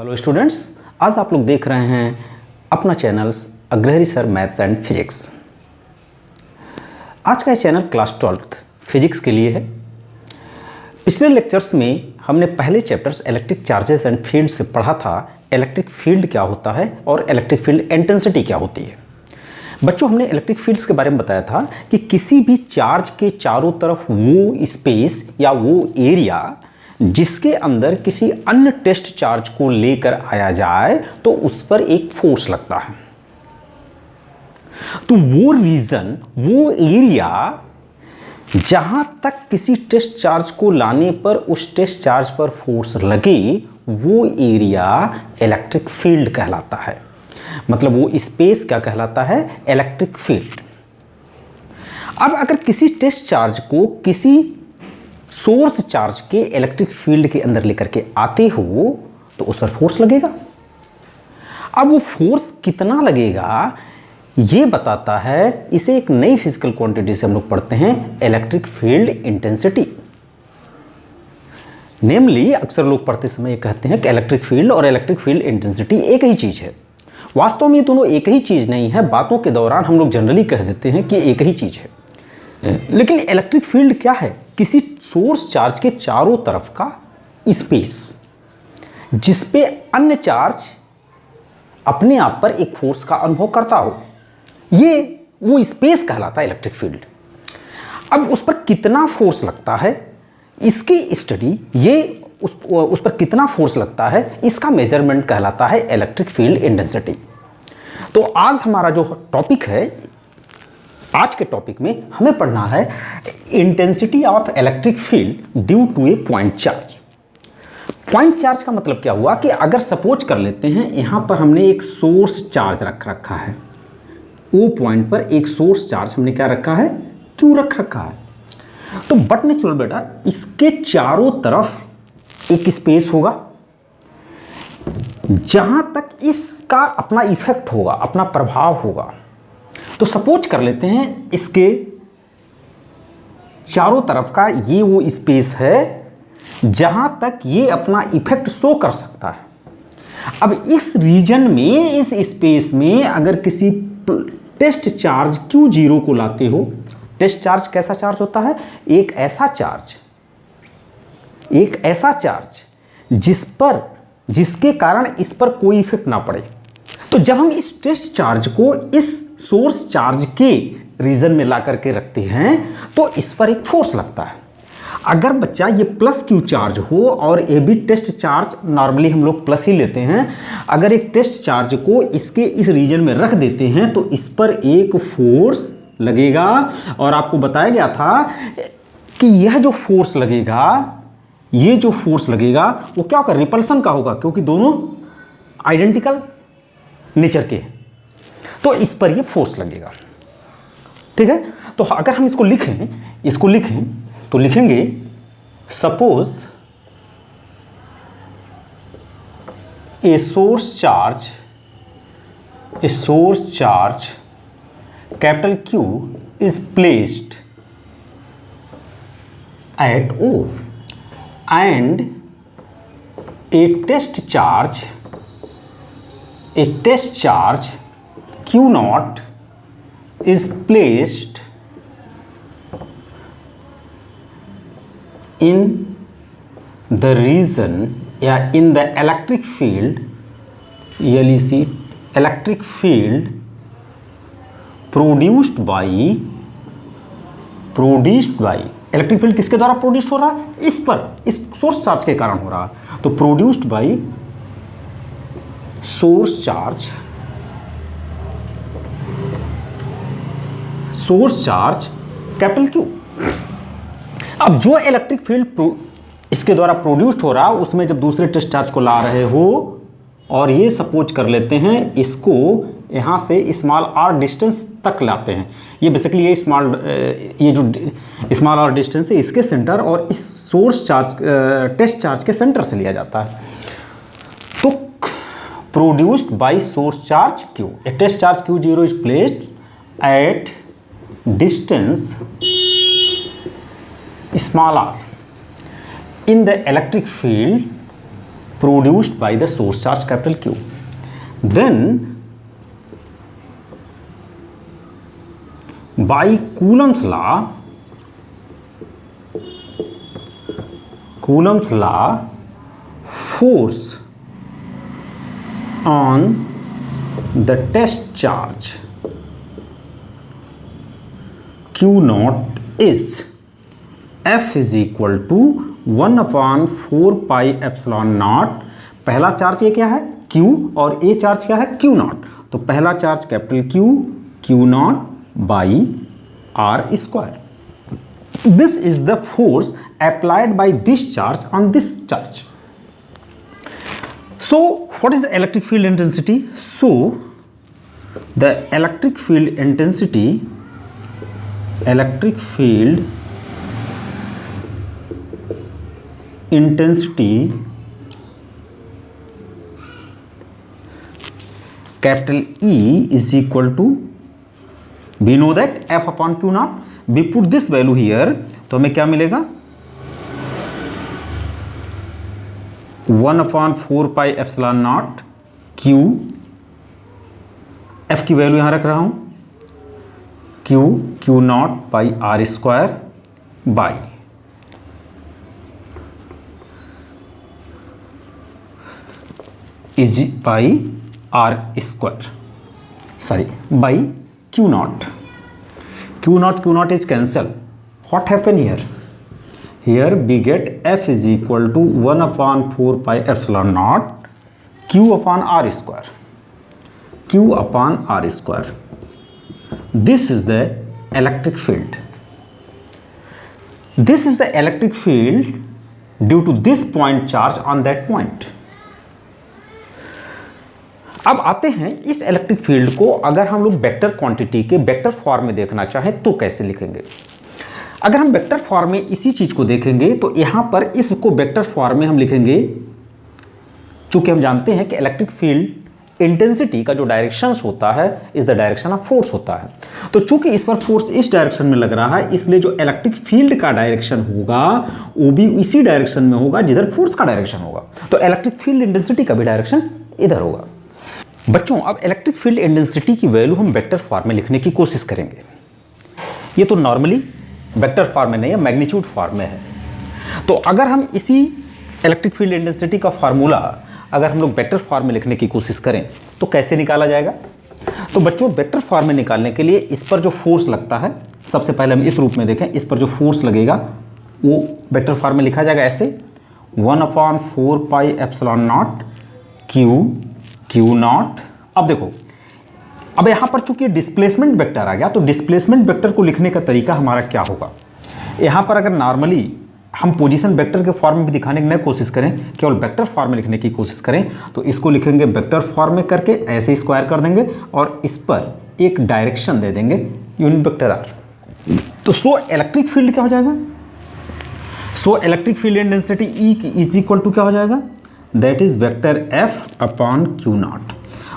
Hello students, आज आप लोग देख रहे हैं अपना channels Agrahari sir maths and physics. आज का ये चैनल क्लास 12th फिजिक्स के लिए है। पिछले लेक्चर्स में हमने पहले chapters electric charges and field से पढ़ा था इलेक्ट्रिक फील्ड क्या होता है और इलेक्ट्रिक फील्ड इंटेंसिटी क्या होती है। बच्चों, हमने इलेक्ट्रिक फील्ड्स के बारे में बताया था कि किसी भी चार्ज के चारों तरफ वो स्पेस या वो एरिया जिसके अंदर किसी अन्य टेस्ट चार्ज को लेकर आया जाए तो उस पर एक फोर्स लगता है। तो वो रीजन, वो एरिया जहां तक किसी टेस्ट चार्ज को लाने पर उस टेस्ट चार्ज पर फोर्स लगे, वो एरिया इलेक्ट्रिक फील्ड कहलाता है। मतलब वो स्पेस क्या कहलाता है? Electric field. अब अगर किसी टेस्ट चार्ज को किसी सोर्स चार्ज के इलेक्ट्रिक फील्ड के अंदर लेकर के आते हो तो उस पर फोर्स लगेगा। अब वो फोर्स कितना लगेगा ये बताता है, इसे एक नई फिजिकल क्वांटिटी से हम लोग पढ़ते हैं, इलेक्ट्रिक फील्ड इंटेंसिटी। नेमली अक्सर लोग पढ़ते समय ये कहते हैं कि इलेक्ट्रिक फील्ड और इलेक्ट्रिक फील्ड इंटेंसिटी एक ही चीज है। वास्तव में ये दोनों एक ही चीज नहीं है। बातों के दौरान हम लोग जनरली कह देते हैं कि एक ही चीज है, लेकिन इलेक्ट्रिक फील्ड क्या है? किसी सोर्स चार्ज के चारों तरफ का स्पेस जिस पे अन्य चार्ज अपने आप पर एक फोर्स का अनुभव करता हो, ये वो स्पेस कहलाता है इलेक्ट्रिक फील्ड। अब उस पर कितना फोर्स लगता है, इसकी स्टडी, ये उस पर कितना फोर्स लगता है, इसका मेजरमेंट कहलाता है इलेक्ट्रिक फील्ड इंटेंसिटी। तो आज हमारा जो टॉपिक है, आज के टॉपिक में हमें पढ़ना है intensity of electric field due to a point charge. Point charge का मतलब क्या हुआ कि अगर सपोज कर लेते हैं यहां पर हमने एक सोर्स चार्ज रख रखा है, ओ पॉइंट पर एक सोर्स चार्ज हमने क्या रखा है? क्यू रख रखा है। तो बट नेचुरल बेटा, इसके चारों तरफ एक स्पेस होगा जहां तक इसका अपना इफेक्ट होगा, अपना प्रभाव होगा। तो सपोज कर लेते हैं इसके चारों तरफ का ये वो स्पेस है जहां तक ये अपना इफेक्ट शो कर सकता है। अब इस रीजन में, इस स्पेस में अगर किसी टेस्ट चार्ज Q0 को लाते हो, टेस्ट चार्ज कैसा चार्ज होता है? एक ऐसा चार्ज जिसके कारण इस पर कोई इफेक्ट ना पड़े। तो जब हम इस टेस्ट चार्ज को इस सोर्स चार्ज के रीजन में ला करके रखते हैं तो इस पर एक फोर्स लगता है। अगर बच्चा ये प्लस क्यू चार्ज हो और ये भी टेस्ट चार्ज, नॉर्मली हम लोग प्लस ही लेते हैं, अगर एक टेस्ट चार्ज को इसके इस रीजन में रख देते हैं तो इस पर एक फोर्स लगेगा। और आपको बताया गया था कि यह जो फोर्स लगेगा, ये जो फोर्स लगेगा वो क्या होगा? रिपल्सन का होगा, क्योंकि दोनों आइडेंटिकल नेचर के हैं। तो इस पर ये फोर्स लगेगा। ठीक है, तो अगर हम इसको लिखें तो लिखेंगे suppose a source charge capital Q is placed at O and a test charge Q0 is placed in the region या in the electric field, LEC, electric field produced by electric field किसके द्वारा produced हो रहा है? इस source charge के कारण हो रहा है। तो produced by source charge capital Q। अब जो इलेक्ट्रिक फील्ड इसके द्वारा प्रोड्यूस्ड हो रहा है, उसमें जब दूसरे टेस्ट चार्ज को ला रहे हो और ये सपोज कर लेते हैं इसको यहाँ से स्मॉल r डिस्टेंस तक लाते हैं, ये बेसिकली ये जो स्मॉल r डिस्टेंस है इसके सेंटर और इस सोर्स चार्ज टेस्ट चार्ज के सेंटर से लिया जाता है। तो produced by source charge Q, a test charge Q0 is placed at distance small r in the electric field produced by the source charge capital Q. Then by Coulomb's law, force on the test charge Q naught is F is equal to 1/4 pi epsilon not. पहला charge ये क्या है Q और ए charge क्या है Q naught. तो पहला चार्ज capital Q naught by R square. This is the force applied by this charge on this charge. So what is the electric field intensity? So the electric field intensity capital E is equal to, we know that F upon Q naught. We put this value here, तो हमें क्या मिलेगा 1/4 pi epsilon naught Q, F की value यहां रख रहा हूं Q naught by R square by is by R square, sorry by Q naught is cancel. What happen here? Here we get F is equal to 1/4 pi epsilon naught Q upon R square. This is the electric field. This is the electric field due to this point charge on that point. अब आते हैं इस electric field को अगर हम लोग vector quantity के vector form में देखना चाहें तो कैसे लिखेंगे। अगर हम वेक्टर फॉर्म में इसी चीज को देखेंगे तो यहां पर इसको वेक्टर फॉर्म में हम लिखेंगे, चूंकि हम जानते हैं कि इलेक्ट्रिक फील्ड इंटेंसिटी का जो डायरेक्शन होता है is the direction of force होता है। तो चूंकि इस पर फोर्स इस डायरेक्शन में लग रहा है, इसलिए जो इलेक्ट्रिक फील्ड का डायरेक्शन होगा वो भी इसी डायरेक्शन में होगा जिधर फोर्स का डायरेक्शन होगा। तो इलेक्ट्रिक फील्ड इंटेंसिटी का भी डायरेक्शन इधर होगा। बच्चों अब इलेक्ट्रिक फील्ड इंटेंसिटी की वैल्यू हम वेक्टर फॉर्म में लिखने की कोशिश करेंगे। ये तो नॉर्मली वेक्टर फॉर्म में नहीं है, मैग्नीट्यूड फॉर्म में है। तो अगर हम इसी इलेक्ट्रिक फील्ड इंटेंसिटी का फार्मूला अगर हम लोग वेक्टर फॉर्म में लिखने की कोशिश करें तो कैसे निकाला जाएगा। तो बच्चों वेक्टर फॉर्म में निकालने के लिए इस पर जो फोर्स लगता है, सबसे पहले हम इस रूप में देखें, इस पर जो फोर्स लगेगा वो वेक्टर फॉर्म में लिखा जाएगा ऐसे 1/4 pi epsilon naught Q not. अब देखो, अब यहां पर चूंकि डिस्प्लेसमेंट वेक्टर आ गया तो डिस्प्लेसमेंट वेक्टर को लिखने का तरीका हमारा क्या होगा। यहां पर अगर नॉर्मली हम पोजीशन वेक्टर के फॉर्म में भी दिखाने की कोशिश करें, केवल वेक्टर फॉर्म में लिखने की कोशिश करें, तो इसको लिखेंगे वेक्टर फॉर्म में करके ऐसे स्क्वायर कर देंगे और इस पर एक डायरेक्शन दे देंगे यूनिट वेक्टर आर। तो सो इलेक्ट्रिक फील्ड क्या हो जाएगा, so electric field intensity E is equal to क्या हो जाएगा, that is vector F upon Q naught.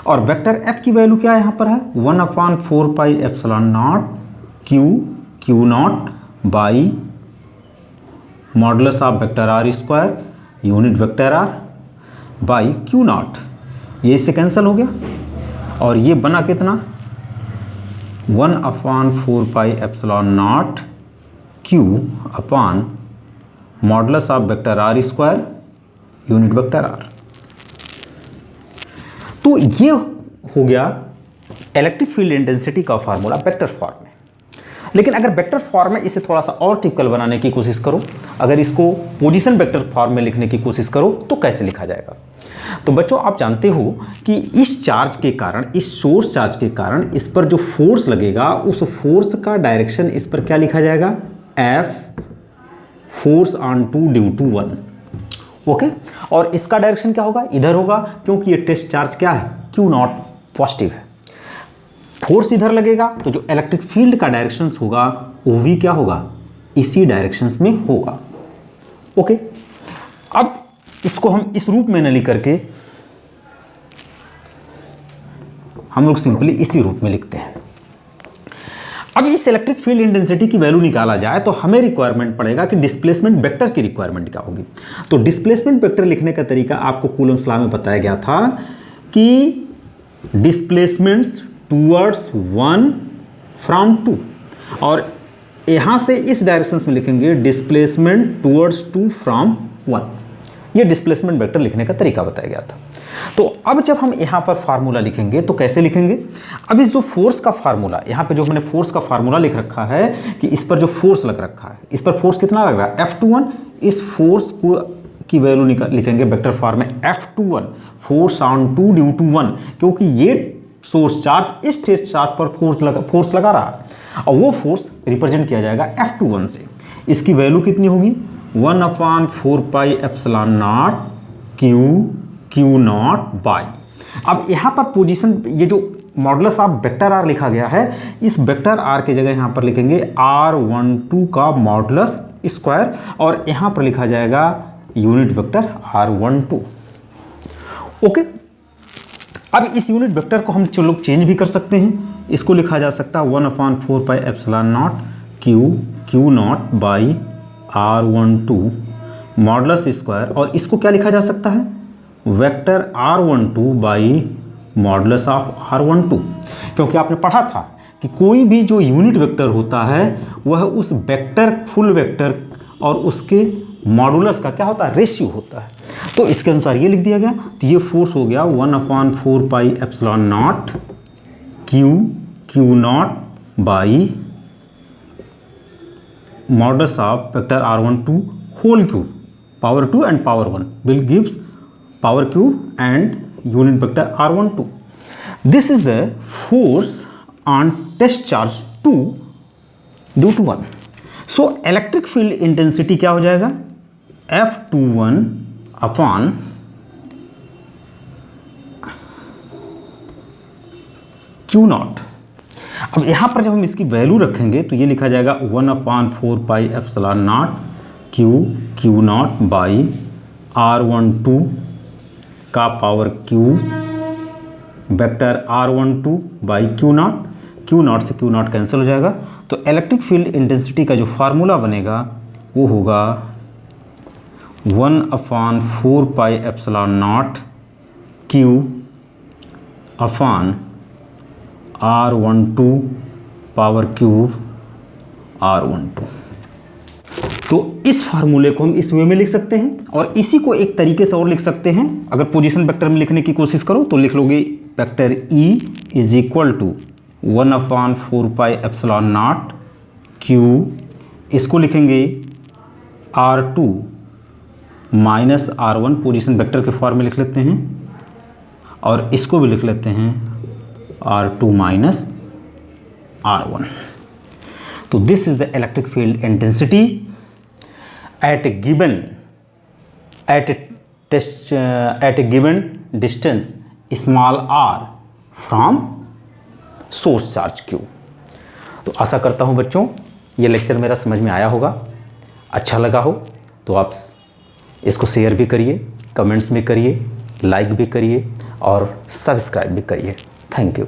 और वेक्टर F की वैल्यू क्या यहाँ पर है 1/4 pi epsilon naught Q naught by modulus of vector R square unit vector R by Q naught. ये इससे कैंसिल हो गया और ये बना कितना 1/4 pi epsilon naught Q upon modulus of vector R square unit vector R। तो ये हो गया इलेक्ट्रिक फील्ड इंटेंसिटी का फार्मूला वेक्टर फॉर्म में। लेकिन अगर वेक्टर फॉर्म में इसे थोड़ा सा और टिपिकल बनाने की कोशिश करो, अगर इसको पोजीशन वेक्टर फॉर्म में लिखने की कोशिश करो तो कैसे लिखा जाएगा। तो बच्चों आप जानते हो कि इस चार्ज के कारण, इस सोर्स चार्ज के कारण इस पर जो फोर्स लगेगा उस फोर्स का डायरेक्शन इस पर क्या लिखा जाएगा, F force on two due to 1। Okay, और इसका डायरेक्शन क्या होगा, इधर होगा, क्योंकि ये टेस्ट चार्ज क्या है Q नॉट पॉजिटिव है। फोर्स इधर लगेगा तो जो इलेक्ट्रिक फील्ड का डायरेक्शन होगा वो भी क्या होगा, इसी डायरेक्शन में होगा। ओके, अब इसको हम इस रूप में न लिख करके हम लोग सिंपली इसी रूप में लिखते हैं। अब इस इलेक्ट्रिक फील्ड इंटेंसिटी की वैल्यू निकाला जाए तो हमें रिक्वायरमेंट पड़ेगा कि डिस्प्लेसमेंट वेक्टर की रिक्वायरमेंट क्या होगी। तो डिस्प्लेसमेंट वेक्टर लिखने का तरीका आपको कूलम्स लॉ में बताया गया था कि displacements towards one from two, और यहां से इस डायरेक्शन में लिखेंगे displacement towards two from one. ये डिस्प्लेसमेंट वेक्टर लिखने का तरीका बताया गया था। तो अब जब हम यहाँ पर फार्मूला लिखेंगे तो कैसे लिखेंगे? अब इस जो फोर्स का फार्मूला, यहाँ पे जो हमने फोर्स का फार्मूला लिख रखा है कि इस पर जो फोर्स लग रखा है, इस पर फोर्स कितना लग रहा है? F21। इस फोर्स को की वैल्यू लिखेंगे वेक्टर फॉर्म में F21 force on two due to one, क्योंकि ये सोर्स चार्ज इस स्टेज चार्ज पर फोर्स लगा रहा है और वो फोर्स रिप्रेजेंट किया जाएगा F21 से। इसकी वैल्यू कितनी होगी? 1/4πε0 Q नॉट बाई। अब यहाँ पर पोजीशन, ये जो मॉडुलस ऑफ वेक्टर आर लिखा गया है, इस वेक्टर आर की जगह यहाँ पर लिखेंगे R12 का मॉडुलस स्क्वायर, और यहाँ पर लिखा जाएगा यूनिट वेक्टर R12। ओके, अब इस यूनिट वेक्टर को हम लोग चेंज भी कर सकते हैं। इसको लिखा जा सकता है 1/4πε0 Q naught by R12 modulus square, और इसको क्या लिखा जा सकता है? Vector R12 by modulus of R12, क्योंकि आपने पढ़ा था कि कोई भी जो यूनिट वेक्टर होता है वह उस वेक्टर, फुल वेक्टर और उसके मॉडुलस का क्या होता है? रेशियो होता है। तो इसके अनुसार ये लिख दिया गया। तो ये फोर्स हो गया 1/4πε0 Q naught by modulus of vector R12 whole cube, power 2 and power 1 will gives power cube and unit vector R12. This is the force on test charge 2 due to 1. So electric field intensity क्या हो जाएगा? F21 upon Q not. अब यहाँ पर जब हम इसकी value रखेंगे तो ये लिखा जाएगा 1/4πε0 Q नॉट बाई R12 का power cube vector R12 by Q not से Q नॉट कैंसिल हो जाएगा। तो इलेक्ट्रिक फील्ड इंटेंसिटी का जो फार्मूला बनेगा वो होगा 1/4πε0 Q upon R12 power cube R12। तो इस फार्मूले को हम इस वे में लिख सकते हैं, और इसी को एक तरीके से और लिख सकते हैं। अगर पोजीशन वेक्टर में लिखने की कोशिश करो तो लिख लोगे vector E is equal to 1/4πε0 Q, इसको लिखेंगे R2 minus R1, position vector के फॉर्म में लिख लेते हैं, और इसको भी लिख लेते हैं R2 माइनस R1। तो this is the electric field intensity at a given distance small r from source charge q। तो आशा करता हूं बच्चों ये लेक्चर मेरा समझ में आया होगा। अच्छा लगा हो तो आप इसको शेयर भी करिए, कमेंट्स भी करिए, लाइक भी करिए और सब्सक्राइब भी करिए। Thank you.